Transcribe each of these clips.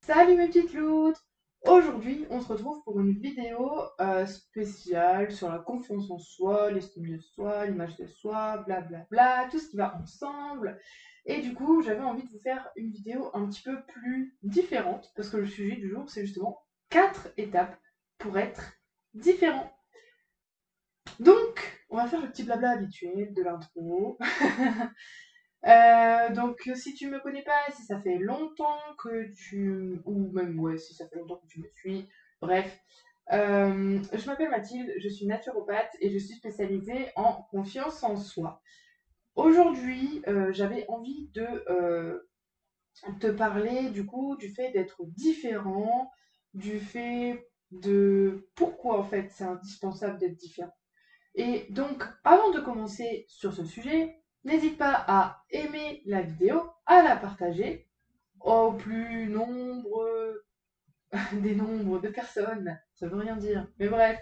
Salut mes petites loutres! Aujourd'hui, on se retrouve pour une vidéo spéciale sur la confiance en soi, l'estime de soi, l'image de soi, blablabla, tout ce qui va ensemble. Et du coup, j'avais envie de vous faire une vidéo un petit peu plus différente, parce que le sujet du jour, c'est justement 4 étapes pour être différent. Donc, on va faire le petit blabla habituel de l'intro. Donc si tu me connais pas, si ça fait longtemps que tu... ou même ouais, si ça fait longtemps que tu me suis, bref. Je m'appelle Mathilde, je suis naturopathe et je suis spécialisée en confiance en soi. Aujourd'hui, j'avais envie de te parler du coup du fait d'être différent, du fait de pourquoi en fait c'est indispensable d'être différent. Et donc, avant de commencer sur ce sujet, n'hésite pas à aimer la vidéo, à la partager au plus nombre des nombres de personnes, ça veut rien dire, mais bref,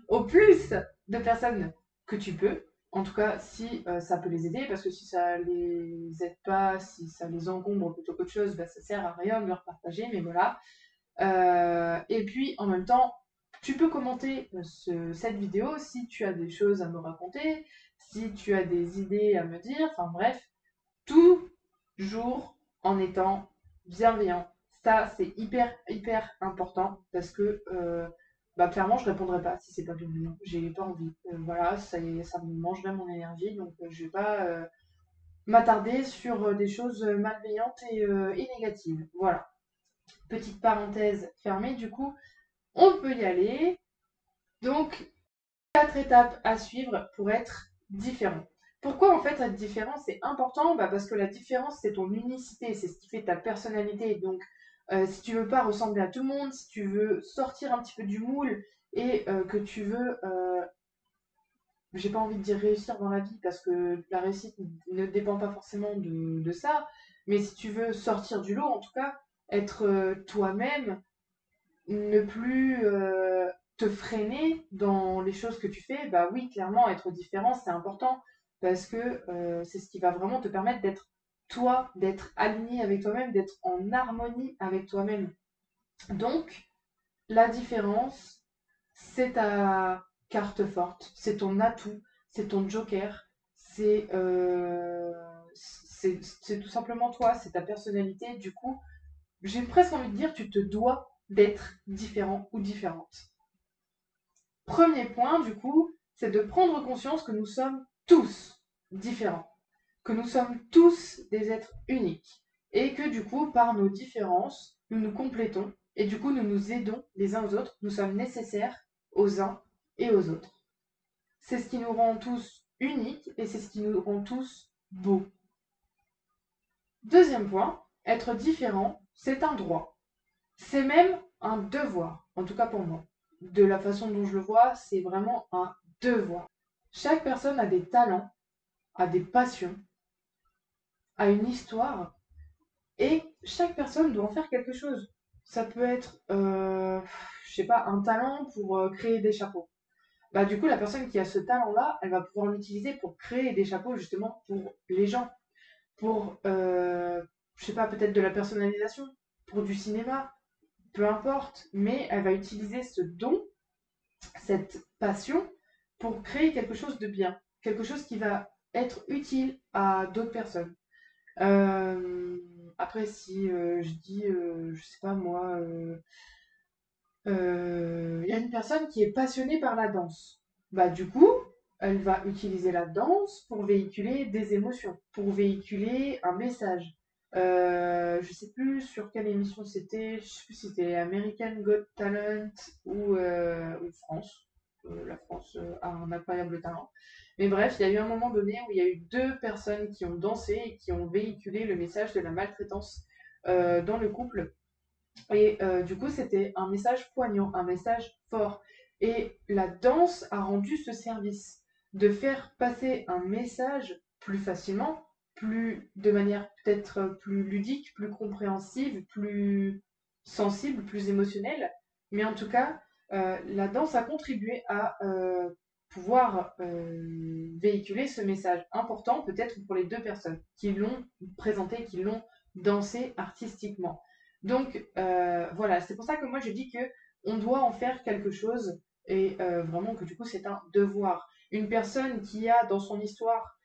au plus de personnes que tu peux. En tout cas, si ça peut les aider, parce que si ça les aide pas, si ça les encombre plutôt qu'autre chose, bah, ça sert à rien de leur partager, mais voilà. Et puis en même temps, tu peux commenter cette vidéo si tu as des choses à me raconter, si tu as des idées à me dire, enfin bref, toujours en étant bienveillant. Ça, c'est hyper important parce que bah, clairement, je répondrai pas si c'est pas bienveillant. J'ai pas envie. Voilà, ça me mangerait mon énergie, donc je vais pas m'attarder sur des choses malveillantes et négatives. Voilà. Petite parenthèse fermée, du coup, on peut y aller. Donc, 4 étapes à suivre pour être différent. Pourquoi en fait être différent c'est important? Parce que la différence c'est ton unicité, c'est ce qui fait ta personnalité. Donc, si tu veux pas ressembler à tout le monde, si tu veux sortir un petit peu du moule et que tu veux, j'ai pas envie de dire réussir dans la vie parce que la réussite ne dépend pas forcément de ça, mais si tu veux sortir du lot, en tout cas, être toi-même, ne plus te freiner dans les choses que tu fais, bah oui, clairement, être différent, c'est important parce que c'est ce qui va vraiment te permettre d'être toi, d'être aligné avec toi-même, d'être en harmonie avec toi-même. Donc, la différence, c'est ta carte forte, c'est ton atout, c'est ton joker, c'est tout simplement toi, c'est ta personnalité. Du coup, j'ai presque envie de dire, tu te dois d'être différent ou différente. Premier point, du coup, c'est de prendre conscience que nous sommes tous différents, que nous sommes tous des êtres uniques, et que du coup, par nos différences, nous nous complétons, et du coup, nous nous aidons les uns aux autres, nous sommes nécessaires aux uns et aux autres. C'est ce qui nous rend tous uniques, et c'est ce qui nous rend tous beaux. Deuxième point, être différent, c'est un droit. C'est même un devoir, en tout cas pour moi. De la façon dont je le vois, c'est vraiment un devoir. Chaque personne a des talents, a des passions, a une histoire, et chaque personne doit en faire quelque chose. Ça peut être, je sais pas, un talent pour créer des chapeaux. Bah, du coup, la personne qui a ce talent-là, elle va pouvoir l'utiliser pour créer des chapeaux justement pour les gens. Pour, je sais pas, peut-être de la personnalisation, pour du cinéma, peu importe, mais elle va utiliser ce don, cette passion, pour créer quelque chose de bien, quelque chose qui va être utile à d'autres personnes. Euh, Après, si je dis, je sais pas moi, il y a une personne qui est passionnée par la danse, bah du coup, elle va utiliser la danse pour véhiculer des émotions, pour véhiculer un message. Je sais plus sur quelle émission c'était, je sais plus si c'était American Got Talent ou France. La France a un incroyable talent. Mais bref, il y a eu un moment donné où il y a eu deux personnes qui ont dansé et qui ont véhiculé le message de la maltraitance dans le couple. Et du coup, c'était un message poignant, un message fort. Et la danse a rendu ce service de faire passer un message plus facilement, de manière peut-être plus ludique, plus compréhensive, plus sensible, plus émotionnel. Mais en tout cas, la danse a contribué à pouvoir véhiculer ce message important, peut-être pour les deux personnes qui l'ont présenté, qui l'ont dansé artistiquement. Donc voilà, c'est pour ça que moi je dis que on doit en faire quelque chose et vraiment que du coup c'est un devoir. Une personne qui a dans son histoire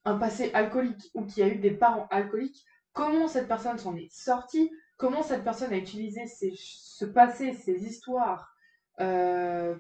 un passé alcoolique ou qui a eu des parents alcooliques, comment cette personne s'en est sortie, comment cette personne a utilisé ce passé, ces histoires euh,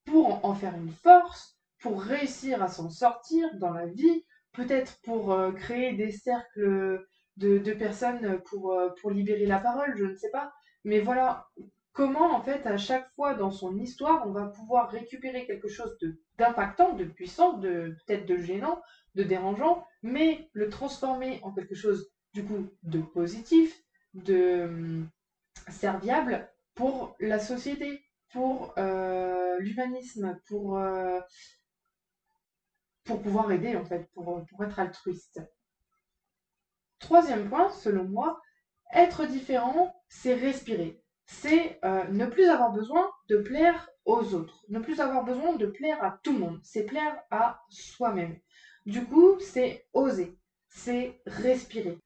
pour en faire une force, pour réussir à s'en sortir dans la vie, peut-être pour créer des cercles de personnes pour libérer la parole, je ne sais pas. Mais voilà, comment en fait à chaque fois dans son histoire, on va pouvoir récupérer quelque chose d'impactant, de puissant, peut-être de gênant, de dérangeant, mais le transformer en quelque chose du coup de positif, de serviable pour la société, pour l'humanisme, pour pouvoir aider en fait, pour être altruiste. Troisième point, selon moi, être différent, c'est respirer. C'est ne plus avoir besoin de plaire aux autres, ne plus avoir besoin de plaire à tout le monde, c'est plaire à soi-même. Du coup, c'est oser, c'est respirer,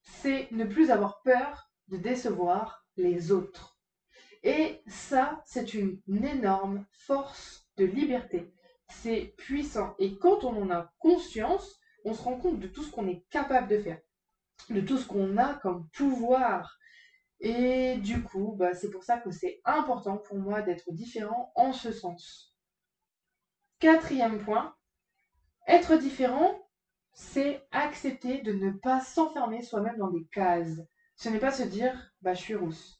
c'est ne plus avoir peur de décevoir les autres. Et ça, c'est une énorme force de liberté. C'est puissant. Et quand on en a conscience, on se rend compte de tout ce qu'on est capable de faire, de tout ce qu'on a comme pouvoir. Et du coup, bah, c'est pour ça que c'est important pour moi d'être différent en ce sens. Quatrième point, être différent, c'est accepter de ne pas s'enfermer soi-même dans des cases. Ce n'est pas se dire, bah, je suis rousse.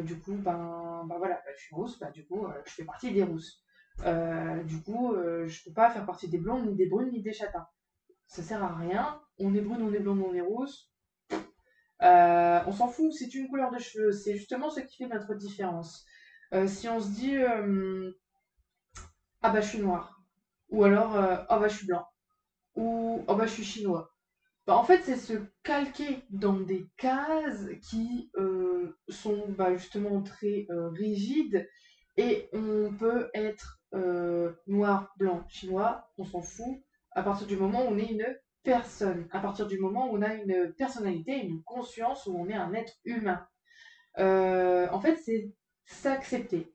Du coup, ben voilà, je suis rousse, du coup, je fais partie des rousses. Du coup, je ne peux pas faire partie des blondes, ni des brunes, ni des châtains. Ça sert à rien. On est brune, on est blonde, on est rousse. On s'en fout, c'est une couleur de cheveux. C'est justement ce qui fait notre différence. Si on se dit, ah bah je suis noire, ou alors, ah bah je suis blanc, ou ah bah je suis chinois. Bah, en fait, c'est se calquer dans des cases qui sont justement très rigides et on peut être noir, blanc, chinois, on s'en fout, à partir du moment où on est une personne, à partir du moment où on a une personnalité, une conscience, où on est un être humain. En fait, c'est s'accepter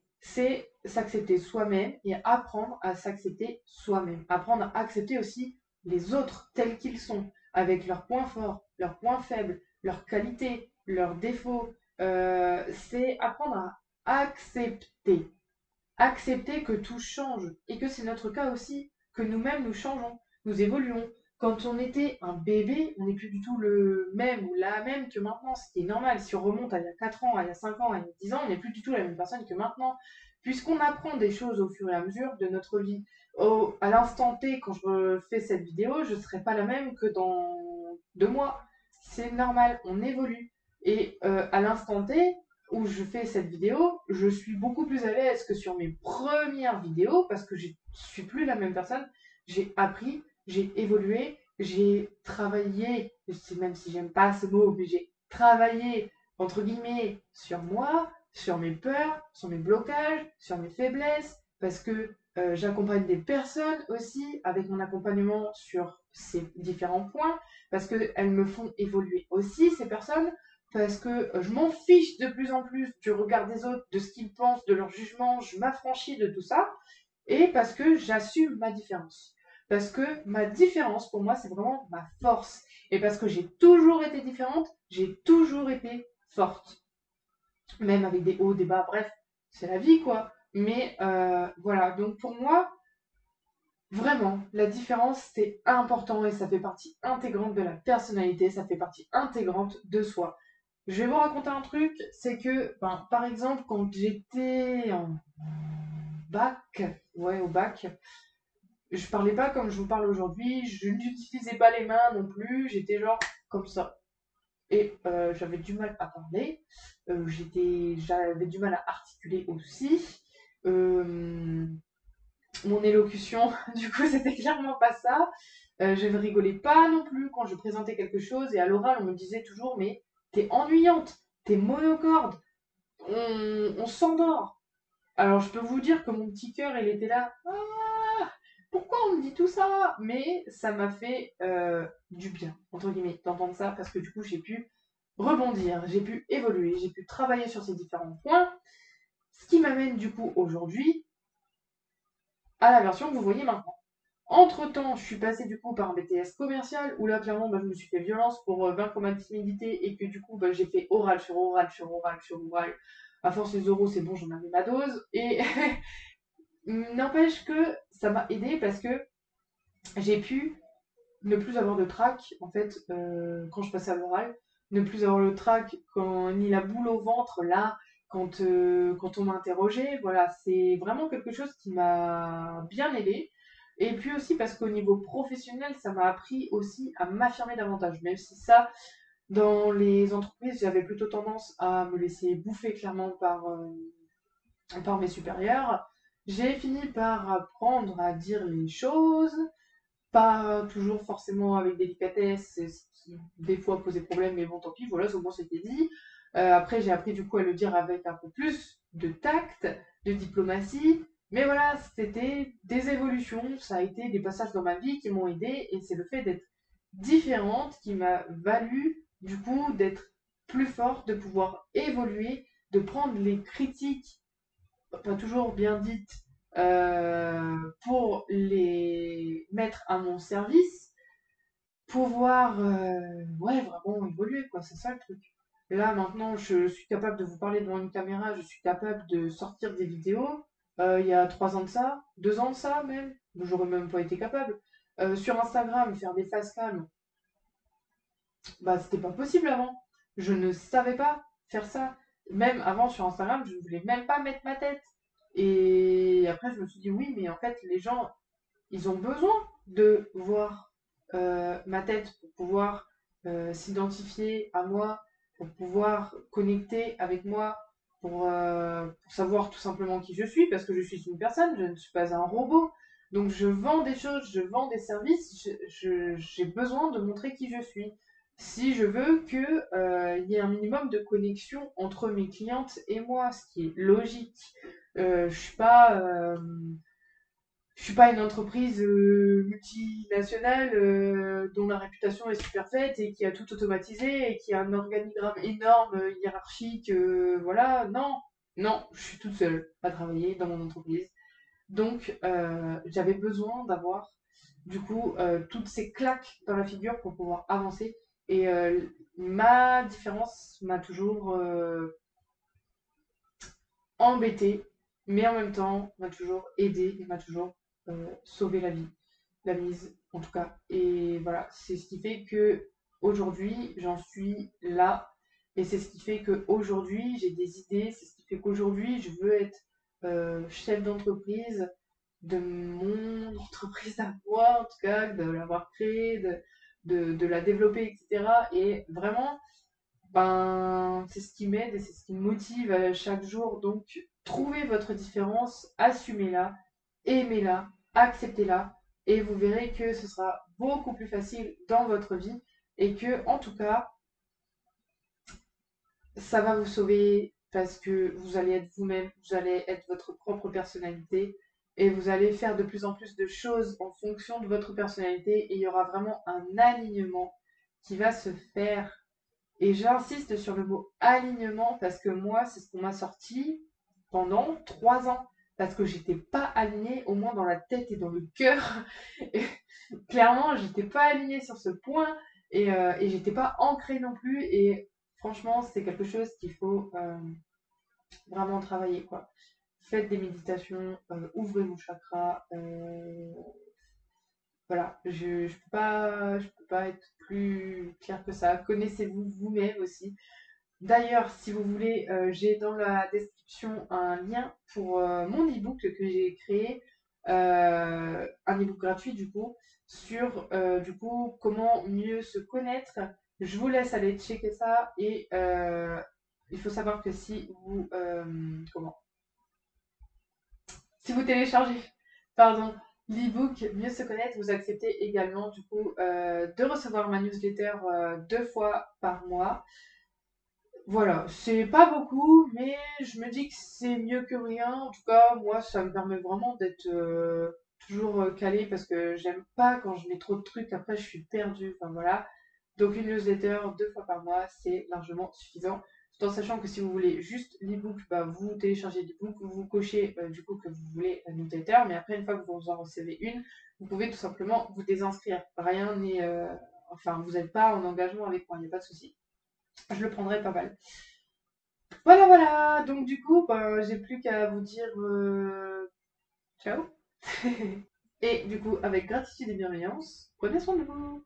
soi-même et apprendre à s'accepter soi-même, apprendre à accepter aussi les autres tels qu'ils sont avec leurs points forts, leurs points faibles, leurs qualités, leurs défauts. C'est apprendre à accepter. Accepter que tout change et que c'est notre cas aussi, que nous-mêmes nous changeons, nous évoluons. Quand on était un bébé, on n'est plus du tout le même ou la même que maintenant, ce qui est normal. Si on remonte à il y a 4 ans, à il y a 5 ans, à il y a 10 ans, on n'est plus du tout la même personne que maintenant, puisqu'on apprend des choses au fur et à mesure de notre vie. À l'instant T, quand je fais cette vidéo, je ne serai pas la même que dans 2 mois. C'est normal, on évolue. Et à l'instant T, où je fais cette vidéo, je suis beaucoup plus à l'aise que sur mes premières vidéos parce que je suis plus la même personne. J'ai appris, j'ai évolué, j'ai travaillé, même si j'aime pas ce mot, mais j'ai travaillé entre guillemets sur moi, sur mes peurs, sur mes blocages, sur mes faiblesses, parce que j'accompagne des personnes aussi avec mon accompagnement sur ces différents points, parce qu'elles me font évoluer aussi, ces personnes, parce que je m'en fiche de plus en plus du regard des autres, de ce qu'ils pensent, de leur jugement, je m'affranchis de tout ça, et parce que j'assume ma différence. Parce que ma différence, pour moi, c'est vraiment ma force. Et parce que j'ai toujours été différente, j'ai toujours été forte. Même avec des hauts, des bas, bref, c'est la vie, quoi. Mais voilà, donc pour moi, vraiment, la différence, c'est important et ça fait partie intégrante de la personnalité, ça fait partie intégrante de soi. Je vais vous raconter un truc, c'est que, par exemple, quand j'étais en bac, ouais, au bac, je parlais pas comme je vous parle aujourd'hui, je n'utilisais pas les mains non plus, j'étais genre comme ça. Et j'avais du mal à parler, j'avais du mal à articuler aussi. Euh, Mon élocution, du coup, c'était clairement pas ça. Je ne rigolais pas non plus quand je présentais quelque chose, et à l'oral, on me disait toujours, mais t'es ennuyante, t'es monocorde, on s'endort. Alors je peux vous dire que mon petit cœur, il était là. Ah, pourquoi on me dit tout ça? Mais ça m'a fait du bien, entre guillemets, d'entendre ça, parce que du coup j'ai pu rebondir, j'ai pu évoluer, j'ai pu travailler sur ces différents points, ce qui m'amène du coup aujourd'hui à la version que vous voyez maintenant. Entre-temps, je suis passée du coup par un BTS commercial, où là clairement je me suis fait violence pour vaincre ma timidité, et que du coup j'ai fait oral sur oral sur oral sur oral. À force les oraux, c'est bon, j'en avais ma dose. Et n'empêche que ça m'a aidé parce que j'ai pu ne plus avoir de trac en fait quand je passais à l'oral, ne plus avoir le trac ni la boule au ventre là quand on m'a interrogé. Voilà, c'est vraiment quelque chose qui m'a bien aidé. Et puis aussi parce qu'au niveau professionnel, ça m'a appris aussi à m'affirmer davantage. Même si ça, dans les entreprises, j'avais plutôt tendance à me laisser bouffer clairement par mes supérieurs. J'ai fini par apprendre à dire les choses, pas toujours forcément avec délicatesse, ce qui des fois posait problème, mais bon, tant pis, voilà, au moins c'était dit. Après, j'ai appris du coup à le dire avec un peu plus de tact, de diplomatie. Mais voilà, c'était des évolutions, ça a été des passages dans ma vie qui m'ont aidé, et c'est le fait d'être différente qui m'a valu du coup d'être plus forte, de pouvoir évoluer, de prendre les critiques pas toujours bien dites, pour les mettre à mon service, pouvoir ouais, vraiment évoluer, quoi, c'est ça le truc. Là, maintenant, je suis capable de vous parler devant une caméra, je suis capable de sortir des vidéos. Il y a 3 ans de ça, 2 ans de ça même, j'aurais même pas été capable. Sur Instagram, faire des facecam, bah, c'était pas possible avant. Je ne savais pas faire ça. Même avant sur Instagram, je ne voulais même pas mettre ma tête. Et après, je me suis dit oui, mais en fait, les gens, ils ont besoin de voir ma tête pour pouvoir s'identifier à moi, pour pouvoir connecter avec moi, pour savoir tout simplement qui je suis, parce que je suis une personne, je ne suis pas un robot. Donc je vends des choses, je vends des services, j'ai besoin de montrer qui je suis. Si je veux que, y ait un minimum de connexion entre mes clientes et moi, ce qui est logique. Je suis pas, je suis pas une entreprise multinationale dont la réputation est super faite et qui a tout automatisé et qui a un organigramme énorme, hiérarchique, voilà. Non, non, je suis toute seule à travailler dans mon entreprise. Donc, j'avais besoin d'avoir, du coup, toutes ces claques dans la figure pour pouvoir avancer. Et ma différence m'a toujours embêtée, mais en même temps m'a toujours aidé et m'a toujours sauvé la mise en tout cas. Et voilà, c'est ce qui fait que aujourd'hui j'en suis là, et c'est ce qui fait que aujourd'hui j'ai des idées, c'est ce qui fait qu'aujourd'hui je veux être chef d'entreprise de mon entreprise à moi, en tout cas, de l'avoir créée, de la développer, etc. Et vraiment, ben, c'est ce qui m'aide et c'est ce qui me motive chaque jour. Donc, trouvez votre différence, assumez-la, aimez-la, acceptez-la, et vous verrez que ce sera beaucoup plus facile dans votre vie, et que, en tout cas, ça va vous sauver parce que vous allez être vous-même, vous allez être votre propre personnalité, et vous allez faire de plus en plus de choses en fonction de votre personnalité, et il y aura vraiment un alignement qui va se faire. Et j'insiste sur le mot alignement parce que moi, c'est ce qu'on m'a sorti pendant 3 ans. Parce que j'étais pas alignée, au moins dans la tête et dans le cœur. Et clairement, j'étais pas alignée sur ce point, et j'étais pas ancrée non plus. Et franchement, c'est quelque chose qu'il faut vraiment travailler, quoi. Faites des méditations, ouvrez vos chakras. Voilà, je peux pas être plus clair que ça. Connaissez-vous vous-même aussi. D'ailleurs, si vous voulez, j'ai dans la description un lien pour mon e-book que j'ai créé, un e-book gratuit du coup, sur du coup comment mieux se connaître. Je vous laisse aller checker ça, et il faut savoir que si vous téléchargez, pardon, l'e-book Mieux se connaître, vous acceptez également du coup de recevoir ma newsletter 2 fois par mois. Voilà, c'est pas beaucoup, mais je me dis que c'est mieux que rien. En tout cas, moi, ça me permet vraiment d'être toujours calée parce que j'aime pas quand je mets trop de trucs, après je suis perdue. Enfin voilà. Donc une newsletter 2 fois par mois, c'est largement suffisant. Tout en sachant que si vous voulez juste l'ebook, bah, vous téléchargez l'ebook, vous cochez du coup que vous voulez la newsletter, mais après une fois que vous en recevez une, vous pouvez tout simplement vous désinscrire. Rien n'est, enfin vous n'êtes pas en engagement avec moi, il n'y a pas de souci. Je le prendrai pas mal. Voilà, voilà. Donc du coup, ben, j'ai plus qu'à vous dire ciao. Et du coup, avec gratitude et bienveillance, prenez soin de vous.